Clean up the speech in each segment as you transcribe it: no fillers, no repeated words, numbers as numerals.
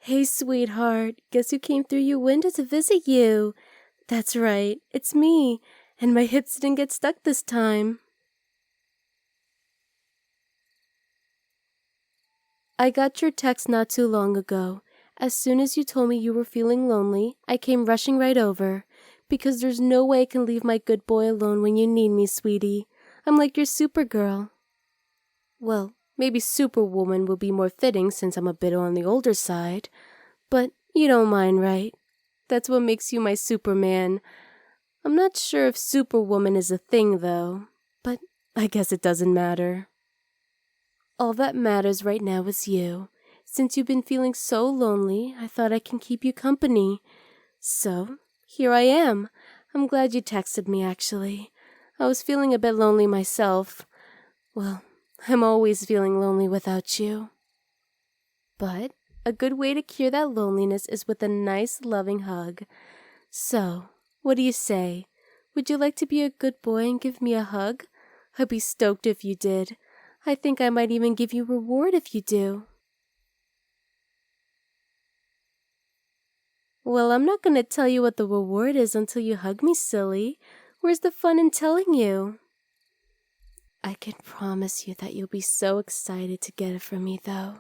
Hey, sweetheart, guess who came through your window to visit you? That's right, it's me, and my hips didn't get stuck this time. I got your text not too long ago. As soon as you told me you were feeling lonely, I came rushing right over, because there's no way I can leave my good boy alone when you need me, sweetie. I'm like your Supergirl. Well, maybe Superwoman would be more fitting since I'm a bit on the older side, but you don't mind, right? That's what makes you my Superman. I'm not sure if Superwoman is a thing, though, but I guess it doesn't matter. All that matters right now is you. Since you've been feeling so lonely, I thought I can keep you company. So, here I am. I'm glad you texted me, actually. I was feeling a bit lonely myself. Well, I'm always feeling lonely without you. But a good way to cure that loneliness is with a nice, loving hug. So, what do you say? Would you like to be a good boy and give me a hug? I'd be stoked if you did. I think I might even give you a reward if you do. Well, I'm not going to tell you what the reward is until you hug me, silly. Where's the fun in telling you? I can promise you that you'll be so excited to get it from me, though.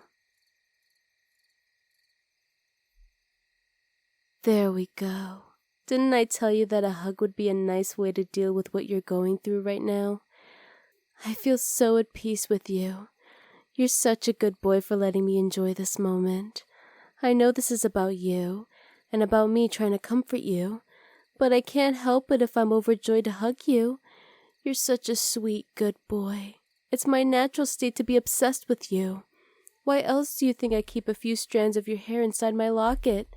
There we go. Didn't I tell you that a hug would be a nice way to deal with what you're going through right now? I feel so at peace with you. You're such a good boy for letting me enjoy this moment. I know this is about you, and about me trying to comfort you, but I can't help it if I'm overjoyed to hug you. You're such a sweet, good boy. It's my natural state to be obsessed with you. Why else do you think I keep a few strands of your hair inside my locket?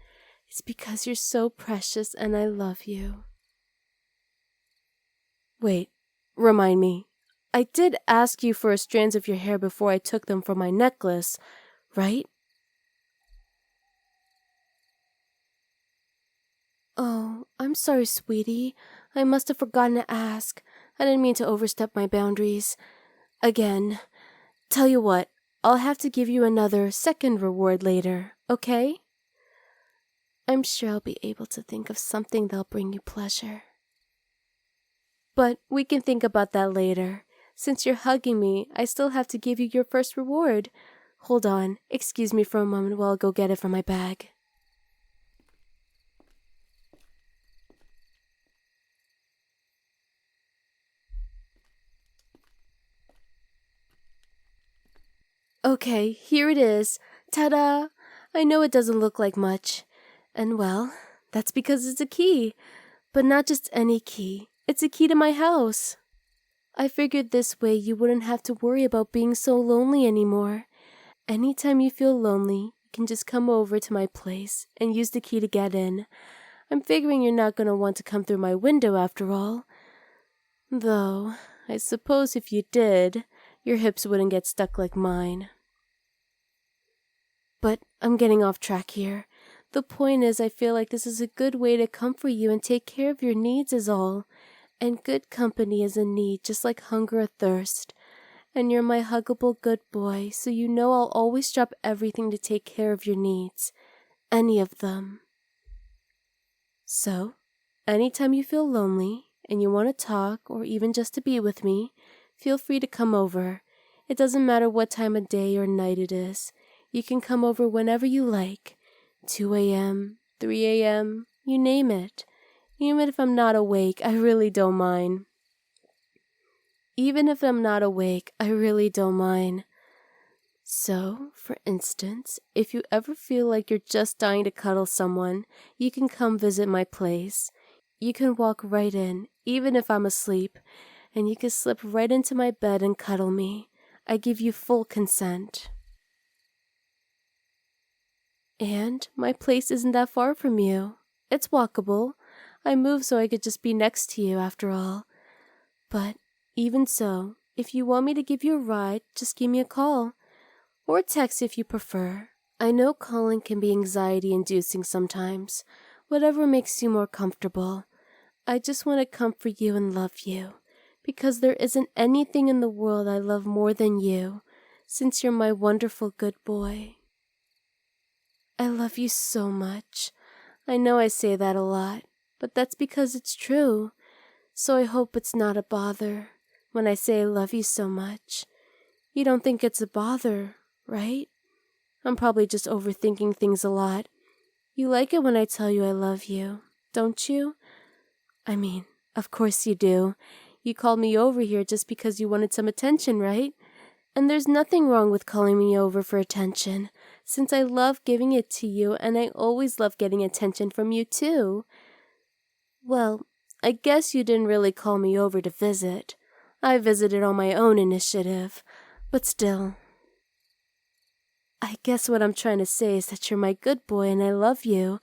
It's because you're so precious and I love you. Wait, remind me. I did ask you for strands of your hair before I took them for my necklace, right? Oh, I'm sorry, sweetie. I must have forgotten to ask. I didn't mean to overstep my boundaries. Again. Tell you what, I'll have to give you another second reward later, okay? I'm sure I'll be able to think of something that'll bring you pleasure. But we can think about that later. Since you're hugging me, I still have to give you your first reward. Hold on, excuse me for a moment while I go get it from my bag. Okay, here it is. Ta-da! I know it doesn't look like much. And well, that's because it's a key. But not just any key. It's a key to my house. I figured this way you wouldn't have to worry about being so lonely anymore. Anytime you feel lonely, you can just come over to my place and use the key to get in. I'm figuring you're not going to want to come through my window after all. Though, I suppose if you did, your hips wouldn't get stuck like mine. But I'm getting off track here. The point is I feel like this is a good way to comfort you and take care of your needs is all. And good company is a need just like hunger or thirst. And you're my huggable good boy, so you know I'll always drop everything to take care of your needs. Any of them. So, anytime you feel lonely and you want to talk or even just to be with me, feel free to come over. It doesn't matter what time of day or night it is. You can come over whenever you like. 2 a.m., 3 a.m., you name it. Even if I'm not awake, I really don't mind. So, for instance, if you ever feel like you're just dying to cuddle someone, you can come visit my place. You can walk right in, even if I'm asleep, and you can slip right into my bed and cuddle me. I give you full consent. And my place isn't that far from you. It's walkable. I moved so I could just be next to you after all. But even so, if you want me to give you a ride, just give me a call. Or text if you prefer. I know calling can be anxiety-inducing sometimes. Whatever makes you more comfortable. I just want to comfort you and love you. Because there isn't anything in the world I love more than you, since you're my wonderful good boy. I love you so much. I know I say that a lot, but that's because it's true. So I hope it's not a bother when I say I love you so much. You don't think it's a bother, right? I'm probably just overthinking things a lot. You like it when I tell you I love you, don't you? I mean, of course you do. You called me over here just because you wanted some attention, right? And there's nothing wrong with calling me over for attention, since I love giving it to you and I always love getting attention from you too. Well, I guess you didn't really call me over to visit. I visited on my own initiative, but still. I guess what I'm trying to say is that you're my good boy and I love you.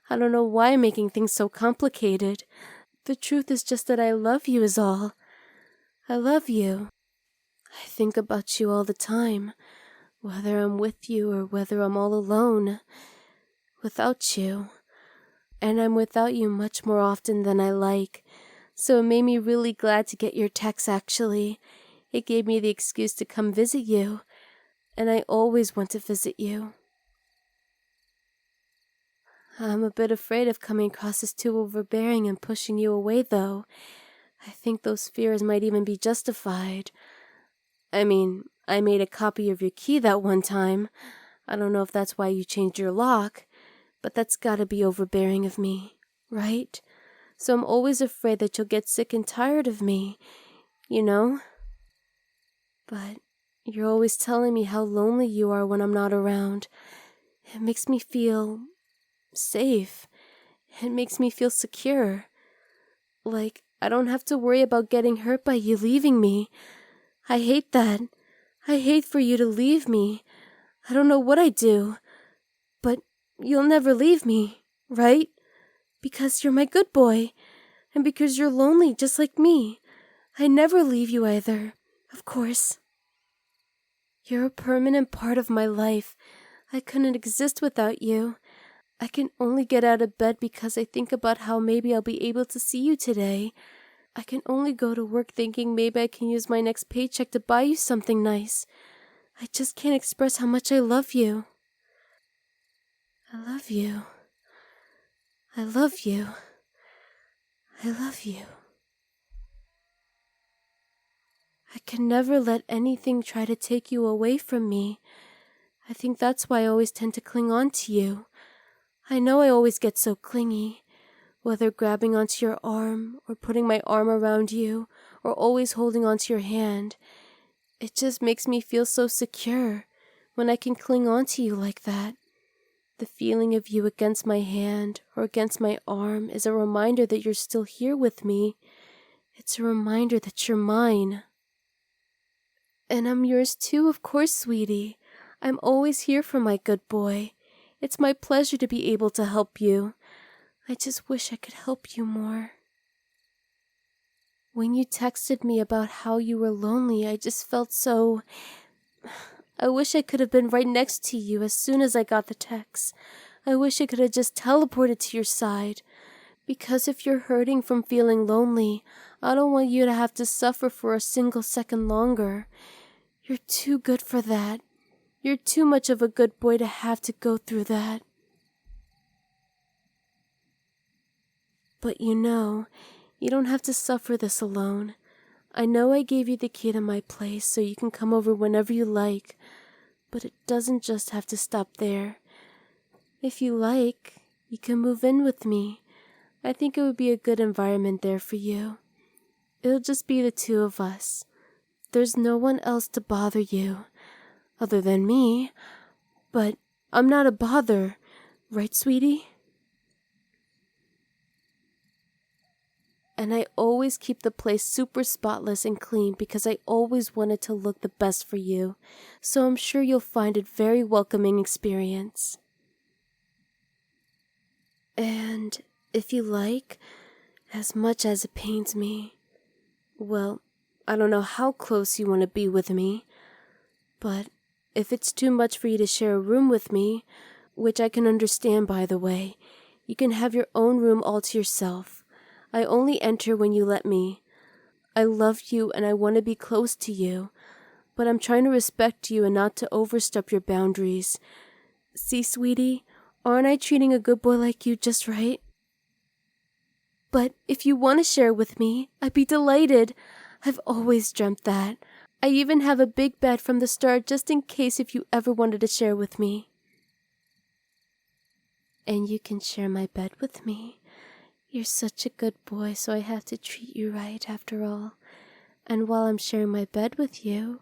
I don't know why I'm making things so complicated. The truth is just that I love you is all. I love you. I think about you all the time, whether I'm with you or whether I'm all alone. Without you. And I'm without you much more often than I like. So it made me really glad to get your text, actually. It gave me the excuse to come visit you. And I always want to visit you. I'm a bit afraid of coming across as too overbearing and pushing you away, though. I think those fears might even be justified. I mean, I made a copy of your key that one time. I don't know if that's why you changed your lock, but that's gotta be overbearing of me, right? So I'm always afraid that you'll get sick and tired of me, you know? But you're always telling me how lonely you are when I'm not around. It makes me feel safe. It makes me feel secure. Like I don't have to worry about getting hurt by you leaving me. I hate that. I hate for you to leave me. I don't know what I'd do. But you'll never leave me, right? Because you're my good boy. And because you're lonely just like me. I never leave you either, of course. You're a permanent part of my life. I couldn't exist without you. I can only get out of bed because I think about how maybe I'll be able to see you today. I can only go to work thinking maybe I can use my next paycheck to buy you something nice. I just can't express how much I love you. I love you. I love you. I love you. I can never let anything try to take you away from me. I think that's why I always tend to cling on to you. I know I always get so clingy, whether grabbing onto your arm or putting my arm around you or always holding onto your hand. It just makes me feel so secure when I can cling onto you like that. The feeling of you against my hand or against my arm is a reminder that you're still here with me. It's a reminder that you're mine. And I'm yours too, of course, sweetie. I'm always here for my good boy. It's my pleasure to be able to help you. I just wish I could help you more. When you texted me about how you were lonely, I just felt so... I wish I could have been right next to you as soon as I got the text. I wish I could have just teleported to your side. Because if you're hurting from feeling lonely, I don't want you to have to suffer for a single second longer. You're too good for that. You're too much of a good boy to have to go through that. But you know, you don't have to suffer this alone. I know I gave you the key to my place so you can come over whenever you like, but it doesn't just have to stop there. If you like, you can move in with me. I think it would be a good environment there for you. It'll just be the two of us. There's no one else to bother you, other than me, but I'm not a bother, right, sweetie? And I always keep the place super spotless and clean because I always want it to look the best for you, so I'm sure you'll find it a very welcoming experience. And if you like, as much as it pains me, well, I don't know how close you want to be with me, but if it's too much for you to share a room with me, which I can understand by the way, you can have your own room all to yourself. I only enter when you let me. I love you and I want to be close to you, but I'm trying to respect you and not to overstep your boundaries. See, sweetie, Aren't I treating a good boy like you just right? But if you want to share with me, I'd be delighted. I've always dreamt that. I even have a big bed from the start just in case if you ever wanted to share with me. And you can share my bed with me. You're such a good boy, so I have to treat you right after all. And while I'm sharing my bed with you,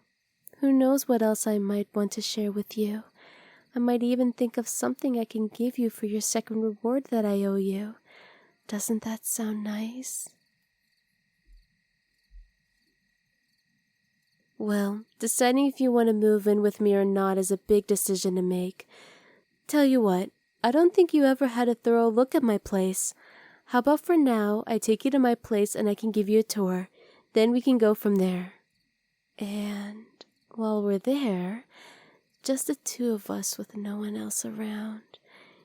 who knows what else I might want to share with you. I might even think of something I can give you for your second reward that I owe you. Doesn't that sound nice? Well, deciding if you want to move in with me or not is a big decision to make. Tell you what, I don't think you ever had a thorough look at my place. How about for now, I take you to my place and I can give you a tour. Then we can go from there. And while we're there, just the two of us with no one else around,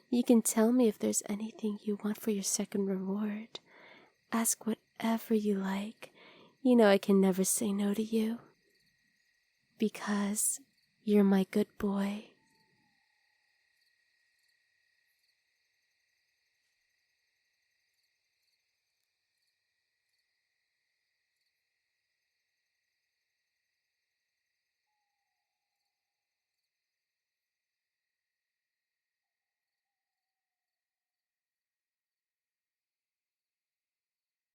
you can tell me if there's anything you want for your second reward. Ask whatever you like. You know I can never say no to you. Because you're my good boy.